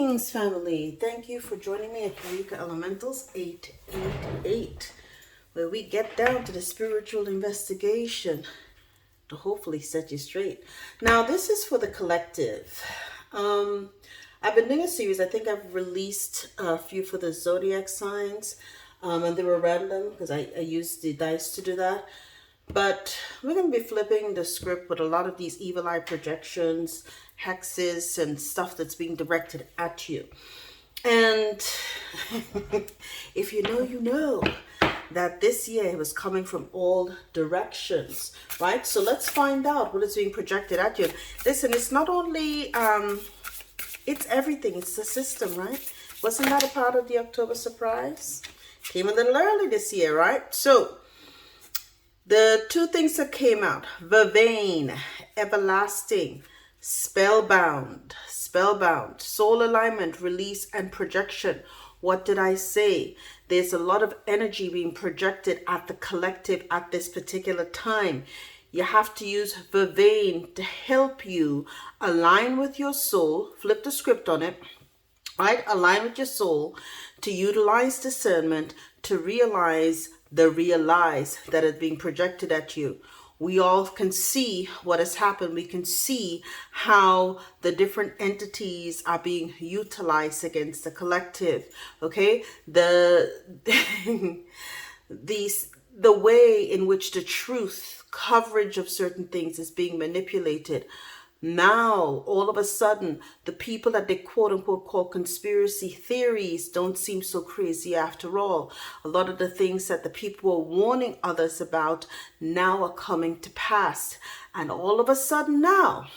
Greetings, family. Thank you for joining me at Eureka Elementals 888, where we get down to the spiritual investigation to hopefully set you straight. Now, this is for the collective. I've been doing a series. I think I've released a few for the zodiac signs, and they were random because I used the dice to do that. But we're going to be flipping the script with a lot of these evil eye projections, hexes, and stuff that's being directed at you. And if you know that this year was coming from all directions, right? So let's find out what is being projected at you. Listen, it's not only, it's everything. It's the system, right? Wasn't that a part of the October surprise? Came a little early this year, right? So the two things that came out, vervain, everlasting, spellbound, soul alignment, release, and projection. What did I say? There's a lot of energy being projected at the collective at this particular time. You have to use vervain to help you align with your soul, flip the script on it, right? Align with your soul to utilize discernment to realize the real lies that are being projected at you. We all can see what has happened. We can see how the different entities are being utilized against the collective. Okay, the way in which the truth coverage of certain things is being manipulated. Now, all of a sudden, the people that they quote unquote call conspiracy theories don't seem so crazy after all. A lot of the things that the people were warning others about now are coming to pass. And all of a sudden now,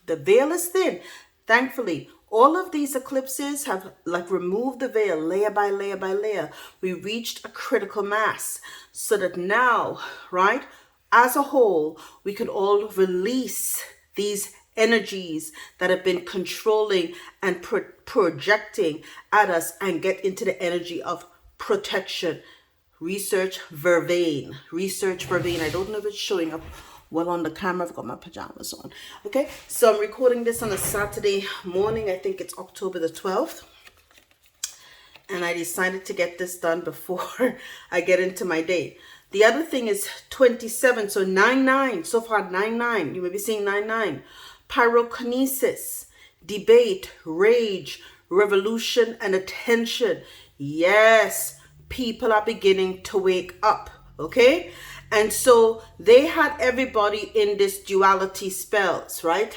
the veil is thin. Thankfully, all of these eclipses have removed the veil layer by layer by layer. We reached a critical mass so that now, right, as a whole, we can all release these energies that have been controlling and projecting at us and get into the energy of protection. Research vervain. I don't know if it's showing up well on the camera. I've got my pajamas on. Okay, so I'm recording this on a Saturday morning. I think it's October the 12th. And I decided to get this done before I get into my day. The other thing is 27, so 9-9. So far 9-9. You may be seeing 9-9. Pyrokinesis, debate, rage, revolution, and attention. Yes, people are beginning to wake up, okay? And so they had everybody in this duality spells, right?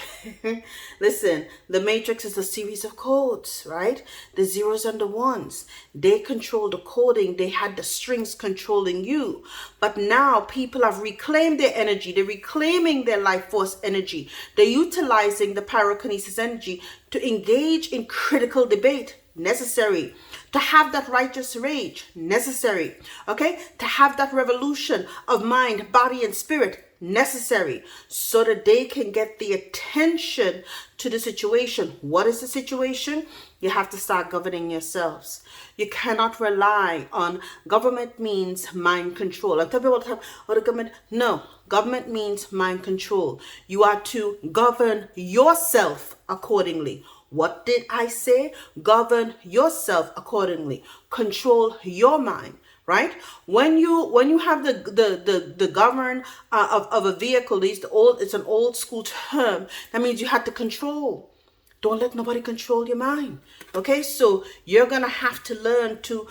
Listen, the matrix is a series of codes, right? The zeros and the ones. They control the coding. They had the strings controlling you. But now people have reclaimed their energy. They're reclaiming their life force energy. They're utilizing the pyrokinesis energy to engage in critical debate. Necessary. To have that righteous rage, necessary. Okay? To have that revolution of mind, body, and spirit, necessary. So that they can get the attention to the situation. What is the situation? You have to start governing yourselves. You cannot rely on government means mind control. I tell people all the time, oh, the government. No, government means mind control. You are to govern yourself accordingly. What did I say? Govern yourself accordingly. Control your mind, right? When you have the govern of a vehicle, it's an old school term. That means you have to control. Don't let nobody control your mind. Okay, so you're gonna have to learn to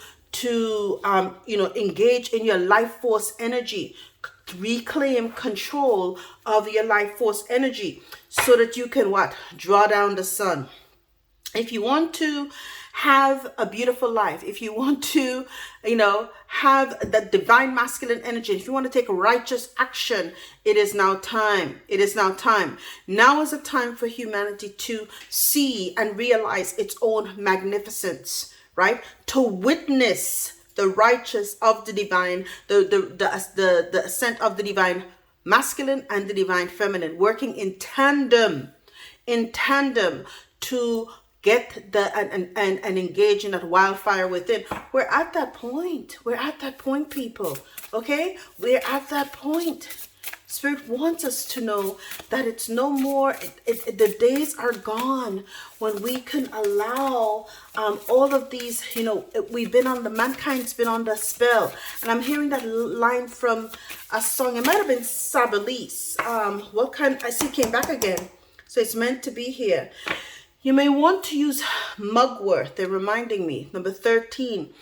engage in your life force energy. Reclaim control of your life force energy so that you can what? Draw down the sun. If you want to have a beautiful life, if you want to, have the divine masculine energy, if you want to take righteous action, it is now time. It is now time. Now is a time for humanity to see and realize its own magnificence, right? To witness the righteous of the divine, the ascent of the divine masculine and the divine feminine, working in tandem to get and engage in that wildfire within. We're at that point. We're at that point, people. Okay? We're at that point. Spirit wants us to know that it's no more, the days are gone when we can allow all of these, we've been on mankind's been on the spell. And I'm hearing that line from a song, it might have been Sabalese. I see it came back again. So it's meant to be here. You may want to use mugwort. They're reminding me. Number 13.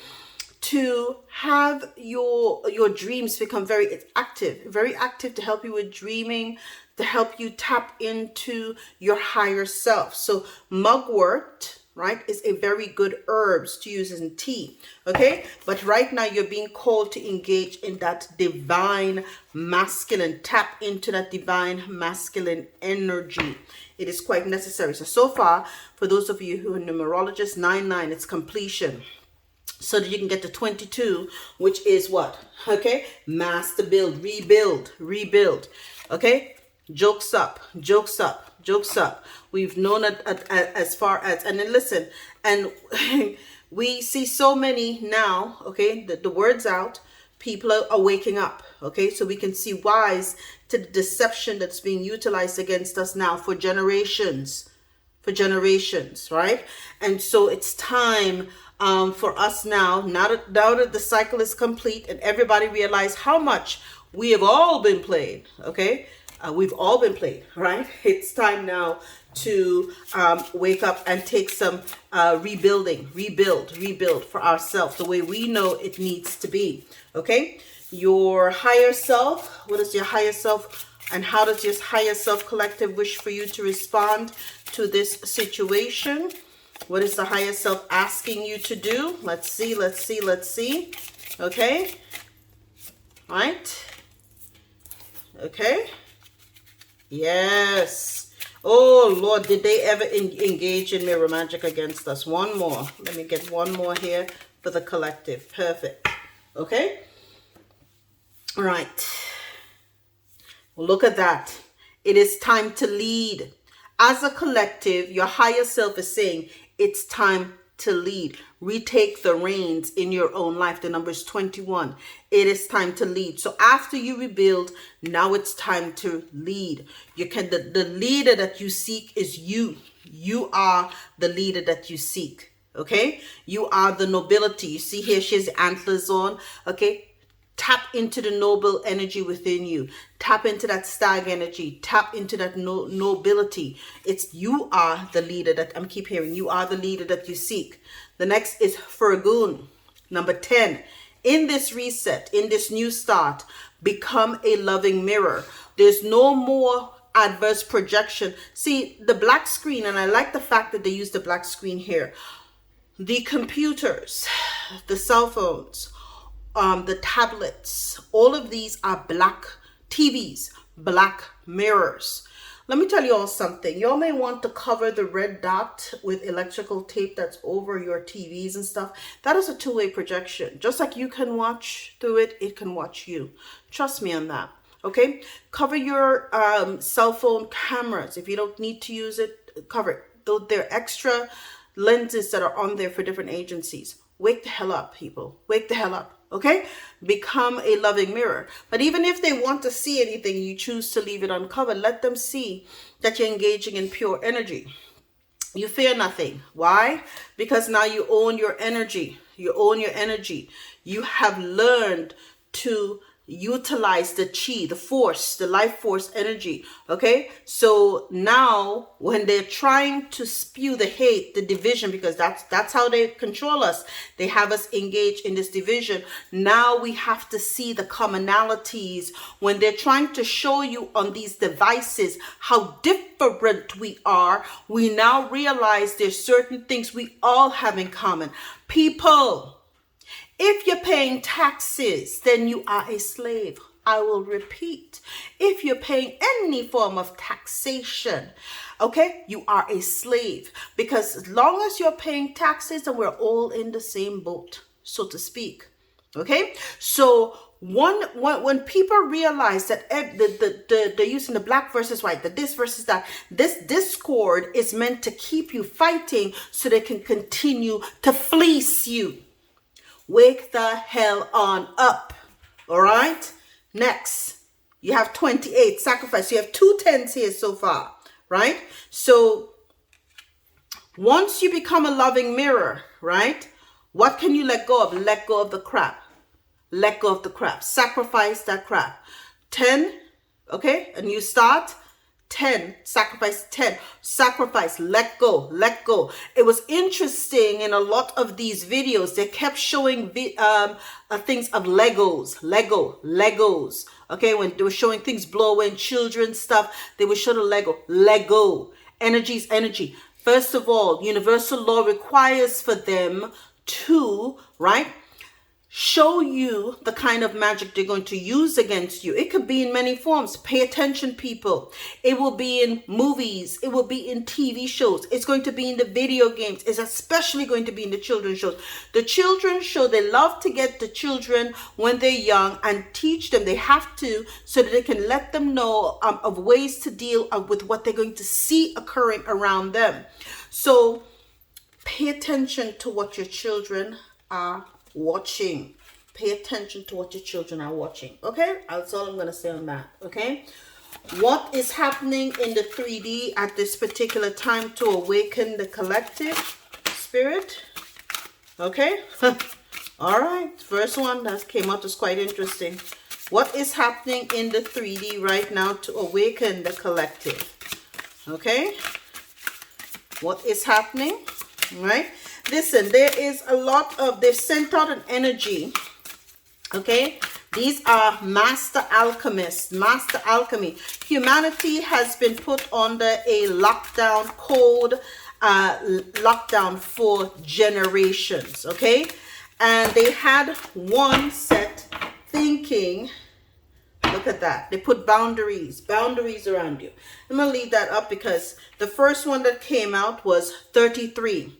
To have your dreams become very active to help you with dreaming, to help you tap into your higher self. So mugwort, right, is a very good herbs to use in tea. Okay, but right now you're being called to engage in that divine masculine, tap into that divine masculine energy. It is quite necessary. So far, for those of you who are numerologists, 9-9, it's completion. So that you can get to 22, which is what? Okay, master build, rebuild. Okay, jokes up. We've known it as far as, and then listen, and we see so many now. Okay, the word's out. People are waking up. Okay, so we can see wise to the deception that's being utilized against us now for generations, right? And so it's time for us now that the cycle is complete and everybody realize how much we have all been played. Okay, we've all been played, right? It's time now to wake up and take some rebuild for ourselves the way we know it needs to be. Okay, your higher self, what is your higher self, and how does your higher self collective wish for you to respond to this situation? What is the higher self asking you to do? Let's see. Okay. Right. Okay. Yes. Oh, Lord, did they ever engage in mirror magic against us? One more. Let me get one more here for the collective. Perfect. Okay. All right. Well, look at that. It is time to lead. As a collective, your higher self is saying, it's time to lead. Retake the reins in your own life. The number is 21. It is time to lead. So after you rebuild, now it's time to lead. The leader that you seek is you. You are the leader that you seek. Okay? You are the nobility. You see here, she has antlers on. Okay? Tap into the noble energy within you. Tap into that stag energy. Tap into that nobility. You are the leader that I'm keep hearing. You are the leader that you seek. The next is Furgoon. Number 10. In this reset, in this new start, become a loving mirror. There's no more adverse projection. See, the black screen, and I like the fact that they use the black screen here. The computers, the cell phones, the tablets, all of these are black TVs, black mirrors. Let me tell you all something. Y'all may want to cover the red dot with electrical tape that's over your TVs and stuff. That is a two-way projection. Just like you can watch through it, it can watch you. Trust me on that. Okay? Cover your cell phone cameras. If you don't need to use it, cover it. Though there are extra lenses that are on there for different agencies. Wake the hell up, people. Wake the hell up. Okay? Become a loving mirror. But even if they want to see anything, you choose to leave it uncovered. Let them see that you're engaging in pure energy. You fear nothing. Why? Because now you own your energy. You own your energy. You have learned to utilize the chi, the force, the life force energy. Okay, so now when they're trying to spew the hate, the division, because that's how they control us, they have us engaged in this division. Now we have to see the commonalities when they're trying to show you on these devices how different we are. We now realize there's certain things we all have in common. People, if you're paying taxes, then you are a slave. I will repeat. If you're paying any form of taxation, okay, you are a slave. Because as long as you're paying taxes, then we're all in the same boat, so to speak. Okay? So when people realize that they're using the black versus white, the this versus that, this discord is meant to keep you fighting so they can continue to fleece you. Wake the hell on up. All right. Next. You have 28, sacrifice. You have 2 tens here so far, right? So once you become a loving mirror, right? What can you let go of? Let go of the crap. Let go of the crap. Sacrifice that crap. 10, okay? And you start 10, sacrifice 10, sacrifice, let go, let go. It was interesting in a lot of these videos, they kept showing things of Legos. Okay, when they were showing things blowing, children stuff, they would show the Lego. Energy is energy. First of all, universal law requires for them to, right, show you the kind of magic they're going to use against you. It could be in many forms. Pay attention, people. It will be in movies. It will be in TV shows. It's going to be in the video games. It's especially going to be in the children's shows. The children's show, they love to get the children when they're young and teach them. They have to, so that they can let them know of ways to deal with what they're going to see occurring around them. So pay attention to what your children are watching. Pay attention to what your children are watching. Okay, that's all I'm going to say on that. Okay, what is happening in the 3D at this particular time to awaken the collective spirit? Okay. All right, first one that came out is quite interesting. What is happening in the 3D right now to awaken the collective? Okay, what is happening? Right. Listen, there is a lot of, they've sent out an energy, okay? These are master alchemists, master alchemy. Humanity has been put under a lockdown code, lockdown for generations, okay? And they had one set thinking, look at that. They put boundaries around you. I'm going to leave that up because the first one that came out was 33.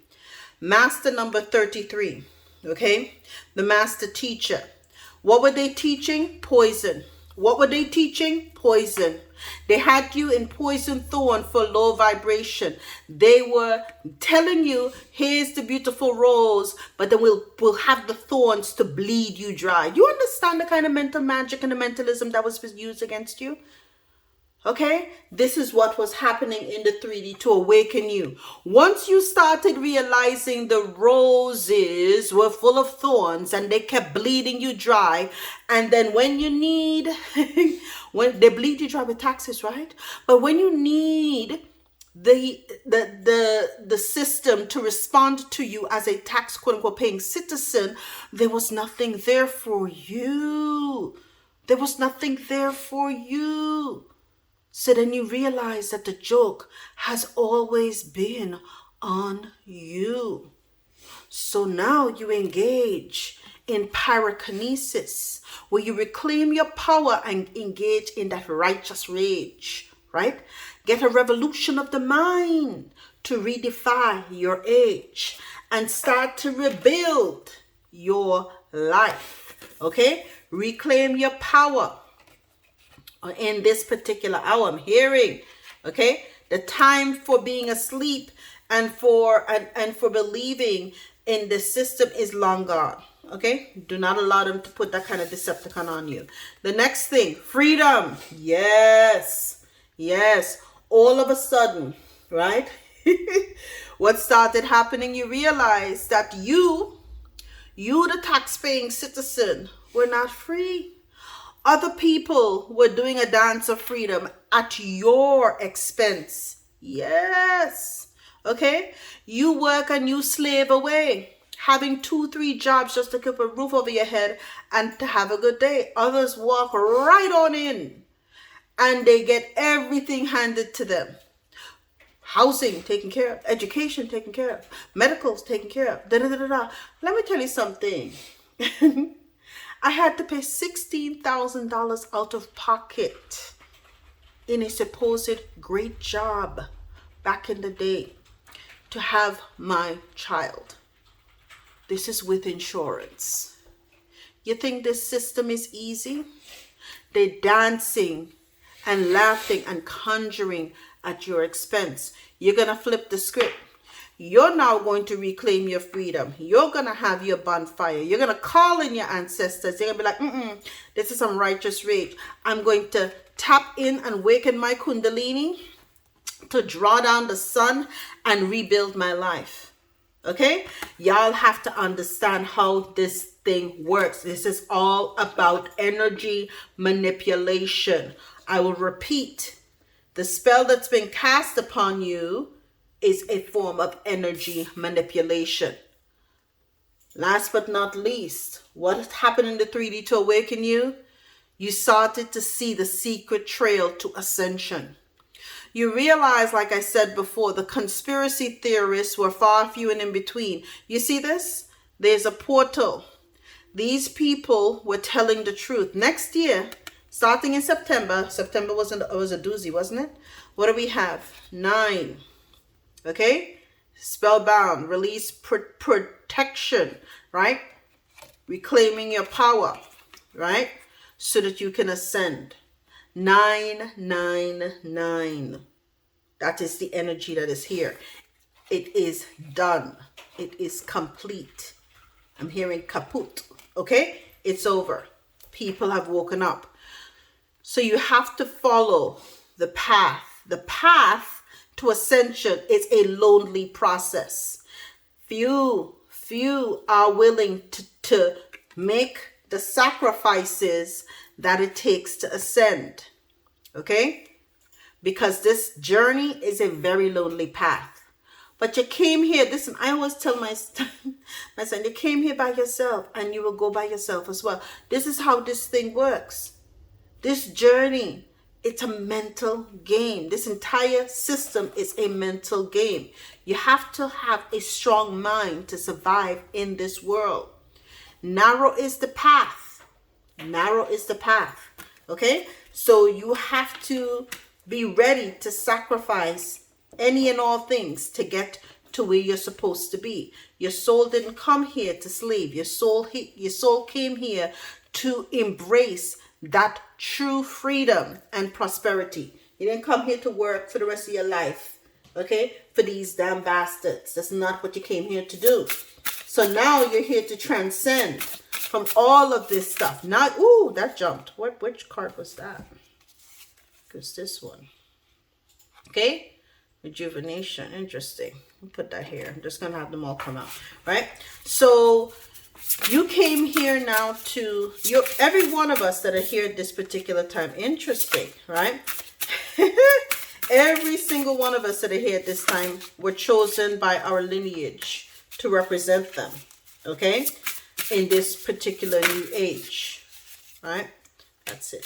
Master number 33, okay? The master teacher. What were they teaching? Poison. What were they teaching? Poison. They had you in poison thorn for low vibration. They were telling you, here's the beautiful rose, but then we'll have the thorns to bleed you dry. You understand the kind of mental magic and the mentalism that was used against you? Okay, this is what was happening in the 3D to awaken you. Once you started realizing the roses were full of thorns and they kept bleeding you dry, and then when you need, when they bleed you dry with taxes, right? But when you need the system to respond to you as a tax, quote unquote, paying citizen, there was nothing there for you. There was nothing there for you. So then you realize that the joke has always been on you. So now you engage in pyrokinesis, where you reclaim your power and engage in that righteous rage, right? Get a revolution of the mind to redefine your age and start to rebuild your life, okay? Reclaim your power. In this particular hour, I'm hearing, okay, the time for being asleep and for believing in the system is long gone. Okay, do not allow them to put that kind of Decepticon on you. The next thing, freedom. Yes, all of a sudden, right? What started happening? You realize that you the tax-paying citizen, were not free. Other people were doing a dance of freedom at your expense. Yes. Okay. You work and you slave away, having 2-3 jobs just to keep a roof over your head and to have a good day. Others walk right on in and they get everything handed to them. Housing taken care of, education taken care of, medicals taken care of. Let me tell you something. I had to pay $16,000 out of pocket in a supposed great job back in the day to have my child. This is with insurance. You think this system is easy? They're dancing and laughing and conjuring at your expense. You're going to flip the script. You're now going to reclaim your freedom. You're going to have your bonfire. You're going to call in your ancestors. You're going to be like, this is some righteous rage. I'm going to tap in and waken my kundalini to draw down the sun and rebuild my life. Okay? Y'all have to understand how this thing works. This is all about energy manipulation. I will repeat. The spell that's been cast upon you is a form of energy manipulation. Last but not least, what happened in the 3D to awaken you? You started to see the secret trail to ascension. You realize, like I said before, the conspiracy theorists were far few and in between. You see this? There's a portal. These people were telling the truth. Next year, starting in September was a doozy, wasn't it? What do we have? 9. Okay? Spellbound, release protection, right? Reclaiming your power, right? So that you can ascend. 999. That is the energy that is here. It is done. It is complete. I'm hearing kaput. Okay? It's over. People have woken up. So you have to follow the path. The path to ascension is a lonely process. Few are willing to make the sacrifices that it takes to ascend. Okay? Because this journey is a very lonely path. But you came here, listen, I always tell my son, you came here by yourself and you will go by yourself as well. This is how this thing works. This journey, it's a mental game. This entire system is a mental game. You have to have a strong mind to survive in this world. Narrow is the path. Narrow is the path. Okay? So you have to be ready to sacrifice any and all things to get to where you're supposed to be. Your soul didn't come here to slave. Your soul came here to embrace that true freedom and prosperity. You didn't come here to work for the rest of your life, okay? For these damn bastards. That's not what you came here to do. So now you're here to transcend from all of this stuff. Now, ooh, that jumped. Which card was that? It's this one. Okay? Rejuvenation. Interesting. I'll put that here. I'm just going to have them all come out. Right? So you came here now to every one of us that are here at this particular time. Interesting. Right? Every single one of us that are here at this time were chosen by our lineage to represent them. Okay? In this particular new age. Right? That's it.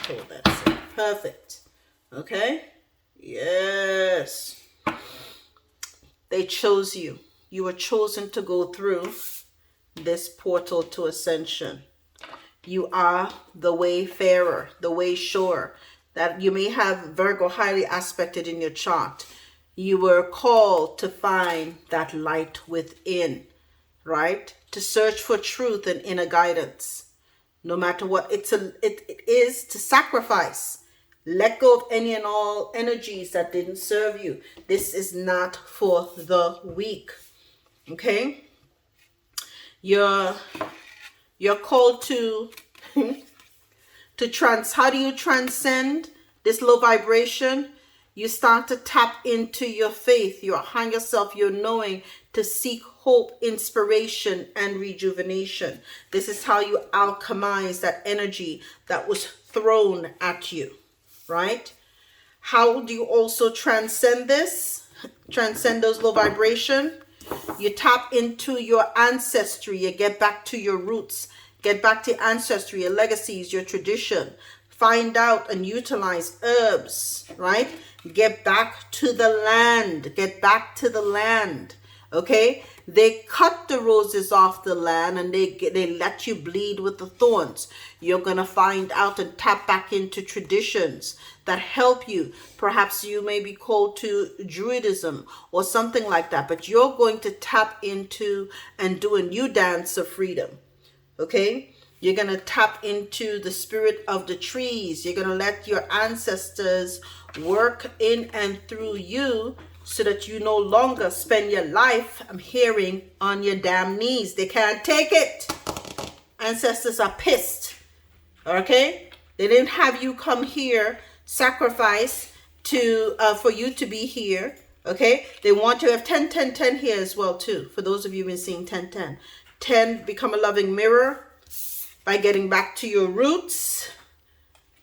Cool. That's it. Perfect. Okay? Yes. They chose you. You were chosen to go through this portal to ascension. You are the wayfarer, the wayshower. That you may have Virgo highly aspected in your chart. You were called to find that light within, right? To search for truth and inner guidance. No matter what it is, to sacrifice. Let go of any and all energies that didn't serve you. This is not for the weak. Okay? You're called to how do you transcend this low vibration? You start to tap into your faith, your higher self, your knowing, to seek hope, inspiration, and rejuvenation. This is how you alchemize that energy that was thrown at you, right? How do you also transcend this? Transcend those low vibration? You tap into your ancestry. You get back to your roots. Get back to your ancestry, your legacies, your tradition. Find out and utilize herbs, right? Get back to the land. Get back to the land. Okay? They cut the roses off the land and they let you bleed with the thorns. You're going to find out and tap back into traditions that help you. Perhaps you may be called to Druidism or something like that, but you're going to tap into and do a new dance of freedom. Okay? You're going to tap into the spirit of the trees. You're going to let your ancestors work in and through you so that you no longer spend your life, I'm hearing, on your damn knees. They can't take it. Ancestors are pissed. Okay? They didn't have you come here, sacrifice to for you to be here. Okay? They want to have 10, 10, 10 here as well too. For those of you who've been seeing 10, 10. 10, become a loving mirror by getting back to your roots.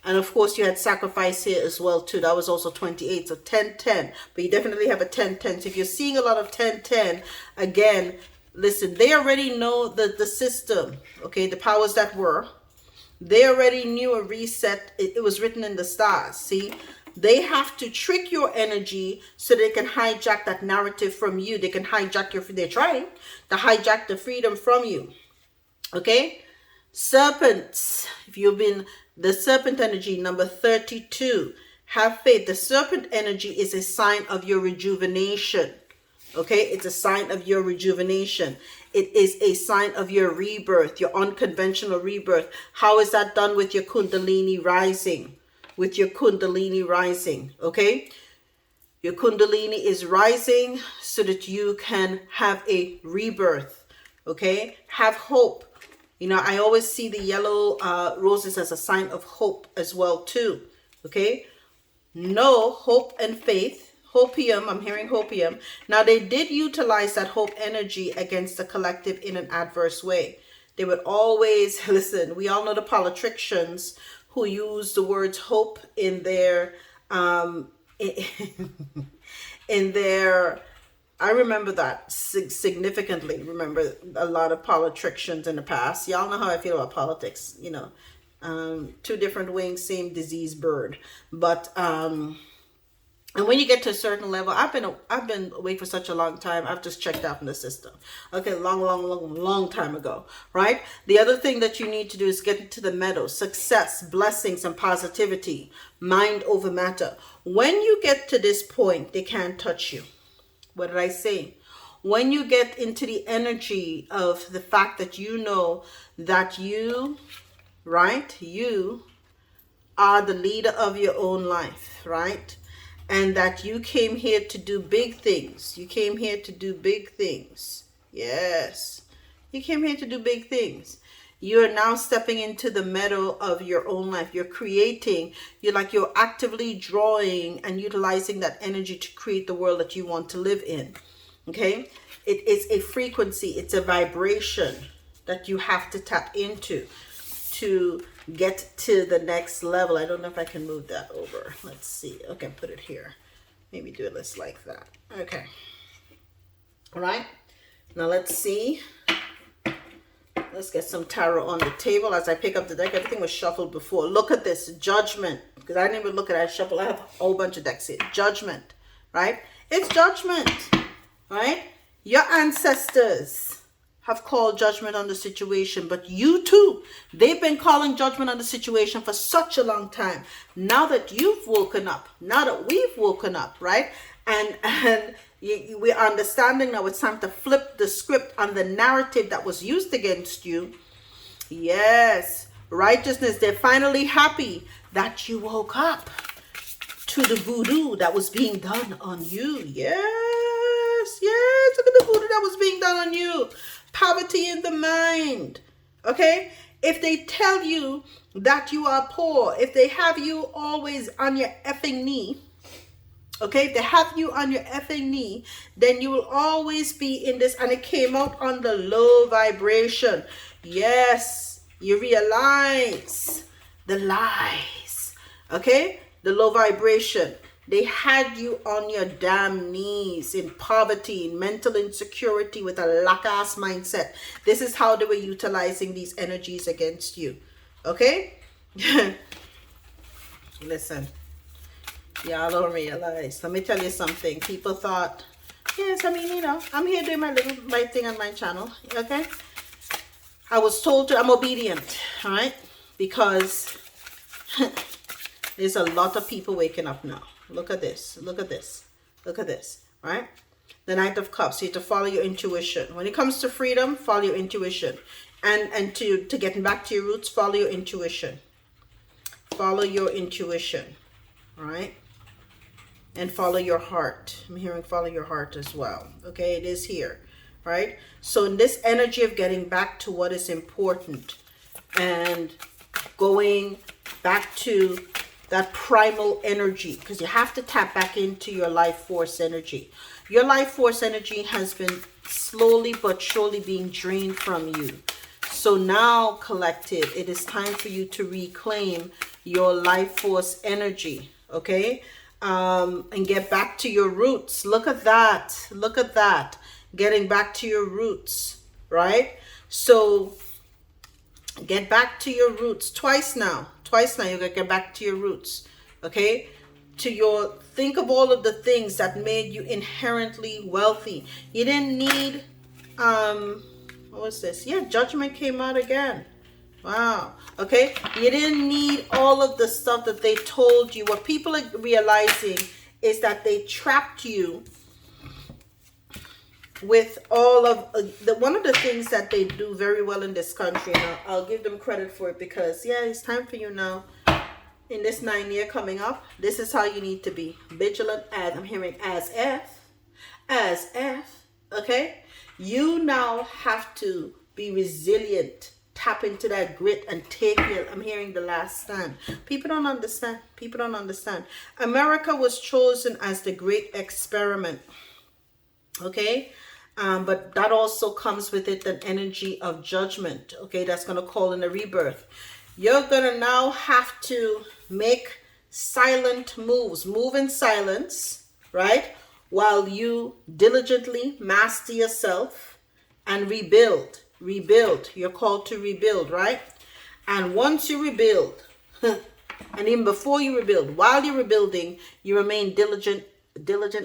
And of course, you had sacrifice here as well too. That was also 28. So 10, 10. But you definitely have a 10, 10. So if you're seeing a lot of 10, 10, again, listen, they already know the system. Okay, the powers that were. They already knew a reset. It was written in the stars. See, they have to trick your energy so they can hijack that narrative from you. They can hijack they're trying to hijack the freedom from you. Okay? Serpents, if you've been, the serpent energy, number 32, have faith. The serpent energy is a sign of your rejuvenation. Okay, it's a sign of your rejuvenation. It is a sign of your rebirth, your unconventional rebirth. How is that done? With your Kundalini rising? With your Kundalini rising, okay? Your Kundalini is rising so that you can have a rebirth, okay? Have hope. You know, I always see the yellow roses as a sign of hope as well too, okay? No, hope and faith. Hopium, I'm hearing hopium. Now, they did utilize that hope energy against the collective in an adverse way. They would always, listen, we all know the politicians who use the words hope in their, in their, I remember that significantly. Remember a lot of politicians in the past. Y'all know how I feel about politics, you know. Two different wings, same disease bird. But, and when you get to a certain level, I've been awake for such a long time. I've just checked out from the system. Okay, long time ago, right? The other thing that you need to do is get into the meadow. Success, blessings, and positivity. Mind over matter. When you get to this point, they can't touch you. What did I say? When you get into the energy of the fact that you know that you, right? You are the leader of your own life, right? And that you came here to do big things. You came here to do big things. Yes. You came here to do big things. You are now stepping into the meadow of your own life. You're creating. You're actively drawing and utilizing that energy to create the world that you want to live in. Okay? It is a frequency. It's a vibration that you have to tap into to get to the next level. I don't know if I can move that over. Let's see. Okay, put it here. Maybe do it less like that. Okay. All right. Now let's see. Let's get some tarot on the table. As I pick up the deck, everything was shuffled before. Look at this. Judgment. Because I didn't even look at it. I shuffled. I have a whole bunch of decks here. Judgment. Right? It's judgment. Right? Your ancestors have called judgment on the situation, but you too, they've been calling judgment on the situation for such a long time. Now that you've woken up, now that we've woken up, right? And we're understanding now it's time to flip the script on the narrative that was used against you. Yes, righteousness, they're finally happy that you woke up to the voodoo that was being done on you. Yes, look at the voodoo that was being done on you. Poverty in the mind. Okay? If they tell you that you are poor, if they have you always on your effing knee, okay, if they have you on your effing knee, then you will always be in this, and it came out on the low vibration. Yes, you realize the lies. Okay? The low vibration. They had you on your damn knees in poverty, in mental insecurity, with a lack-ass mindset. This is how they were utilizing these energies against you. Okay? Listen. Y'all don't realize. Let me tell you something. People thought, yes, I mean, you know, I'm here doing my thing on my channel. Okay? I was told to, I'm obedient. All right? Because there's a lot of people waking up now. Look at this. Look at this. Look at this. Right? The Knight of Cups. You have to follow your intuition. When it comes to freedom, follow your intuition. And to getting back to your roots, follow your intuition. Follow your intuition. Right? and follow your heart. I'm hearing follow your heart as well. Okay, it is here, right? So in this energy of getting back to what is important and going back to that primal energy, because you have to tap back into your life force energy. Your life force energy has been slowly but surely being drained from you. So now, collective, it is time for you to reclaim your life force energy, okay? And get back to your roots. Look at that. Look at that. Getting back to your roots, right? So get back to your roots twice now. Twice now, you gotta get back to your roots, okay? Think of all of the things that made you inherently wealthy. You didn't need, what was this? Yeah, judgment came out again. Wow. Okay. You didn't need all of the stuff that they told you. What people are realizing is that they trapped you with all of one of the things that they do very well in this country. And I'll give them credit for it, because yeah, it's time for you now. In this 9 year coming up, this is how you need to be vigilant, as I'm hearing, as if, okay? You now have to be resilient, tap into that grit and take it. I'm hearing the last stand. People don't understand. People don't understand. America was chosen as the great experiment, okay? But that also comes with it an energy of judgment, okay? That's going to call in a rebirth. You're going to now have to make silent moves, move in silence, right? While you diligently master yourself and rebuild. Rebuild. You're called to rebuild, right? And once you rebuild, and even before you rebuild, while you're rebuilding, you remain diligent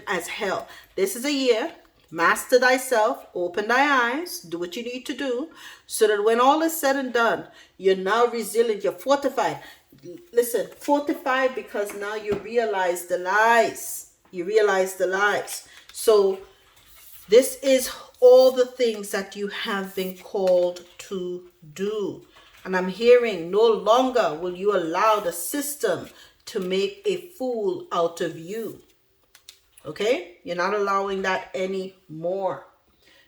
as hell. This is a year. Master thyself, open thy eyes, do what you need to do, so that when all is said and done, you're now resilient, you're fortified. Listen, fortified because now you realize the lies. You realize the lies. So this is all the things that you have been called to do. And I'm hearing no longer will you allow the system to make a fool out of you. Okay? You're not allowing that anymore.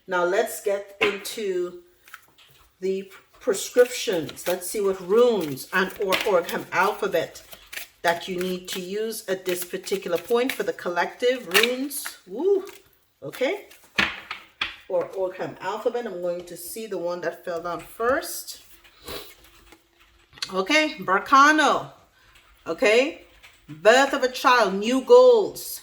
Now let's get into the prescriptions. Let's see what runes and or Orgham alphabet that you need to use at this particular point for the collective runes. Woo. Okay? Or Orgham alphabet. I'm going to see the one that fell down first. Okay, Barcano. Okay? Birth of a child, new goals.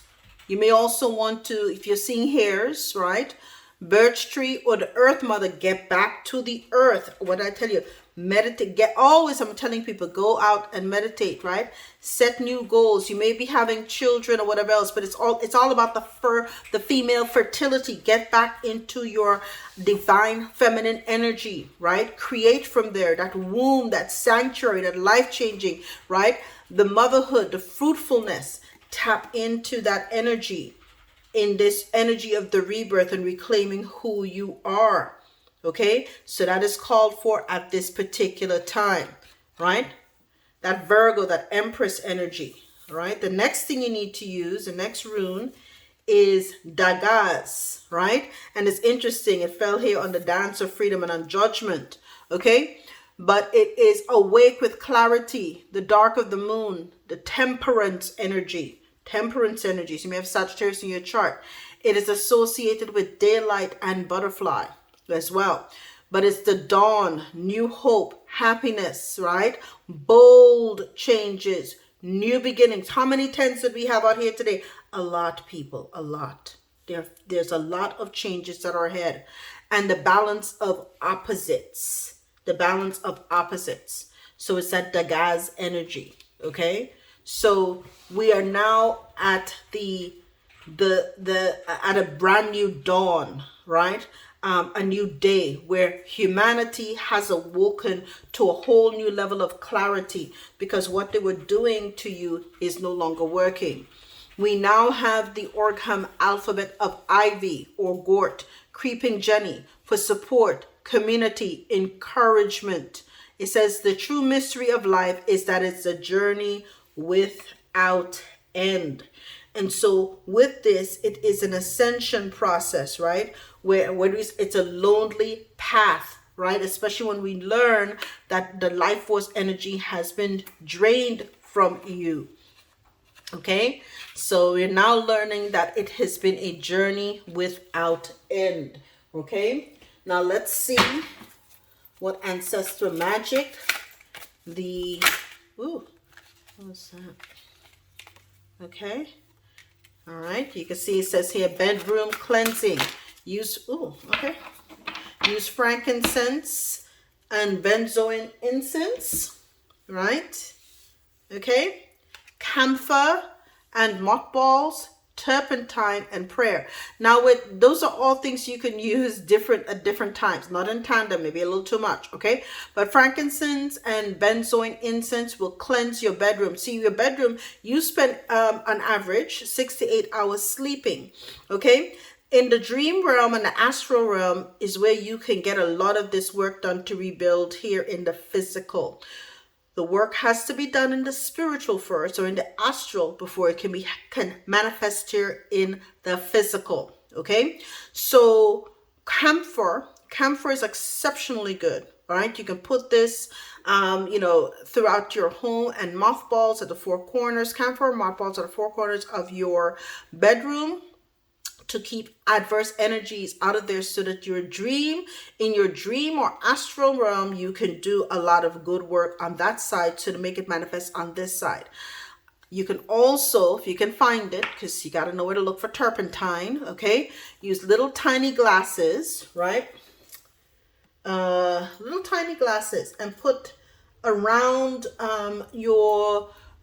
You may also want to, if you're seeing hairs, right? Birch tree or the earth mother, get back to the earth. What I tell you, meditate. I'm telling people, go out and meditate, right? Set new goals. You may be having children or whatever else, but it's all about the female fertility. Get back into your divine feminine energy, right? Create from there, that womb, that sanctuary, that life-changing, right? The motherhood, the fruitfulness. Tap into that energy, in this energy of the rebirth and reclaiming who you are. Okay, so that is called for at this particular time, right? That Virgo, that Empress energy, right? The next thing you need to use, the next rune, is Dagaz, right? And it's interesting, it fell here on the Dance of Freedom and on Judgment, okay? But it is awake with clarity, the dark of the moon, the temperance energy. Temperance energy. So you may have Sagittarius in your chart. It is associated with daylight and butterfly as well. But it's the dawn, new hope, happiness, right? Bold changes, new beginnings. How many tens did we have out here today? A lot, people, a lot. There's a lot of changes that are ahead. And the balance of opposites. The balance of opposites. So it's that Dagaz energy, okay? So we are now at at a brand new dawn, right? A new day where humanity has awoken to a whole new level of clarity, because what they were doing to you is no longer working. We now have the Orgham alphabet of Ivy or Gort, Creeping Jenny, for support, community, encouragement. It says the true mystery of life is that it's a journey without end. And so with this, it is an ascension process, right? Where it's a lonely path, right? Especially when we learn that the life force energy has been drained from you. Okay, so we're now learning that it has been a journey without end. Okay, now let's see what ancestor magic ooh, what's that? Okay, all right, you can see it says here bedroom cleansing. Use frankincense and benzoin incense, right? Okay, camphor and mothballs, turpentine, and prayer. Now, those are all things you can use at different times, not in tandem, maybe a little too much, okay? But frankincense and benzoin incense will cleanse your bedroom. See, your bedroom, you spend on average 6 to 8 hours sleeping, okay? In the dream realm and the astral realm is where you can get a lot of this work done to rebuild here in the physical. The work has to be done in the spiritual first, or in the astral, before it can manifest here in the physical. Okay, so camphor is exceptionally good. All right, you can put this, throughout your home, and mothballs at the four corners. Camphor mothballs at the four corners of your bedroom, to keep adverse energies out of there, so that in your dream or astral realm, you can do a lot of good work on that side, to make it manifest on this side. You can also, if you can find it, because you got to know where to look for turpentine, okay, use little tiny glasses, right? Little tiny glasses, and put around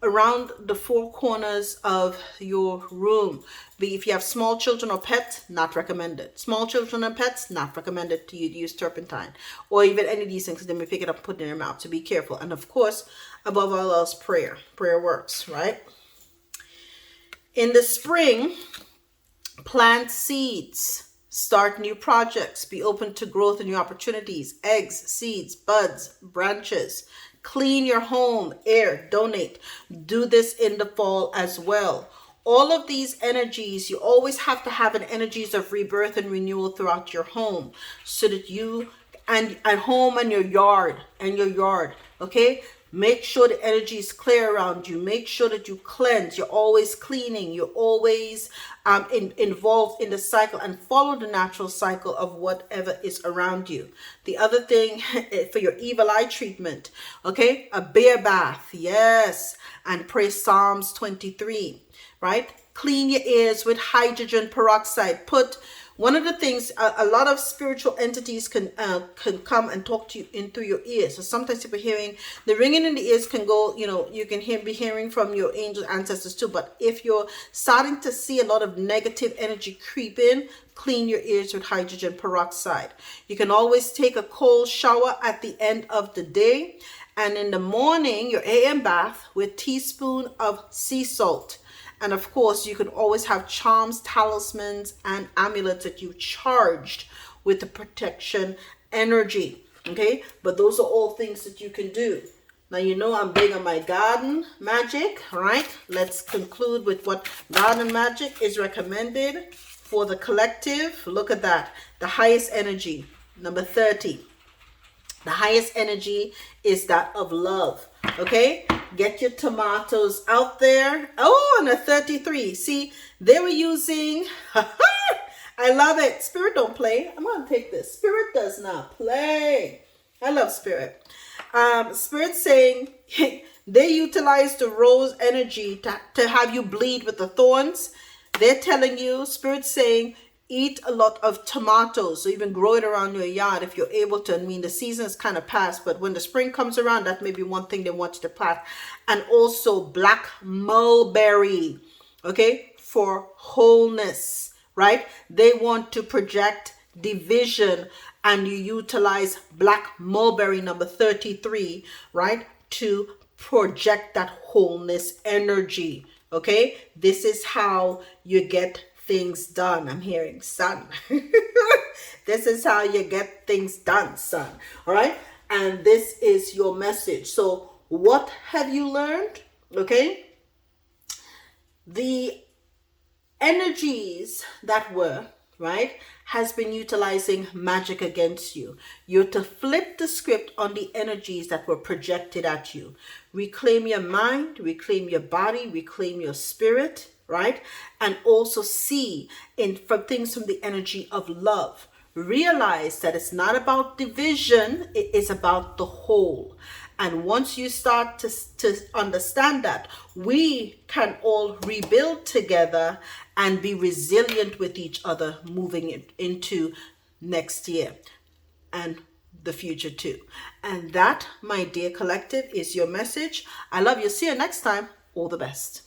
around the four corners of your room. If you have small children or pets, not recommended. Small children and pets, not recommended to use turpentine, or even any of these things, because they may pick it up and put it in their mouth. So be careful. And of course, above all else, prayer works, right? In the spring, plant seeds. Start new projects. Be open to growth and new opportunities. Eggs, seeds, buds, branches. Clean your home, air, donate. Do this in the fall as well. All of these energies, you always have to have an energies of rebirth and renewal throughout your home, so that you, and at home and your yard, okay? Make sure the energy is clear around you. Make sure that you cleanse. You're always cleaning. You're always involved in the cycle, and follow the natural cycle of whatever is around you. The other thing for your evil eye treatment, okay? A bear bath, yes. And pray Psalms 23, right? Clean your ears with hydrogen peroxide. One of the things, a lot of spiritual entities can come and talk to you in through your ears. So sometimes people hearing, the ringing in the ears can go, you can be hearing from your angel ancestors too. But if you're starting to see a lot of negative energy creep in, clean your ears with hydrogen peroxide. You can always take a cold shower at the end of the day. And in the morning, your AM bath with teaspoon of sea salt. And of course, you can always have charms, talismans, and amulets that you charged with the protection energy. Okay, but those are all things that you can do. Now, I'm big on my garden magic. All right, let's conclude with what garden magic is recommended for the collective. Look at that. The highest energy, number 30. The highest energy is that of love. Okay, get your tomatoes out there. Oh, and a 33. See, they were using, I love it. Spirit don't play. I'm going to take this. Spirit does not play. I love Spirit. Spirit saying they utilize the rose energy to have you bleed with the thorns. They're telling you, Spirit saying, eat a lot of tomatoes, or even grow it around your yard if you're able to. I mean, the season is kind of past, but when the spring comes around, that may be one thing they want you to plant. And also black mulberry, okay, for wholeness, right? They want to project division, and you utilize black mulberry, number 33, right, to project that wholeness energy, okay? This is how you get things done. I'm hearing son. This is how you get things done, son. All right. And this is your message. So what have you learned? Okay. The energies that were, right, has been utilizing magic against you. You're to flip the script on the energies that were projected at you. Reclaim your mind, reclaim your body, reclaim your spirit, right? And also see in from things from the energy of love. Realize that it's not about division, it is about the whole. And once you start to understand that, we can all rebuild together and be resilient with each other moving into next year and the future too. And that, my dear collective, is your message. I love you. See you next time. All the best.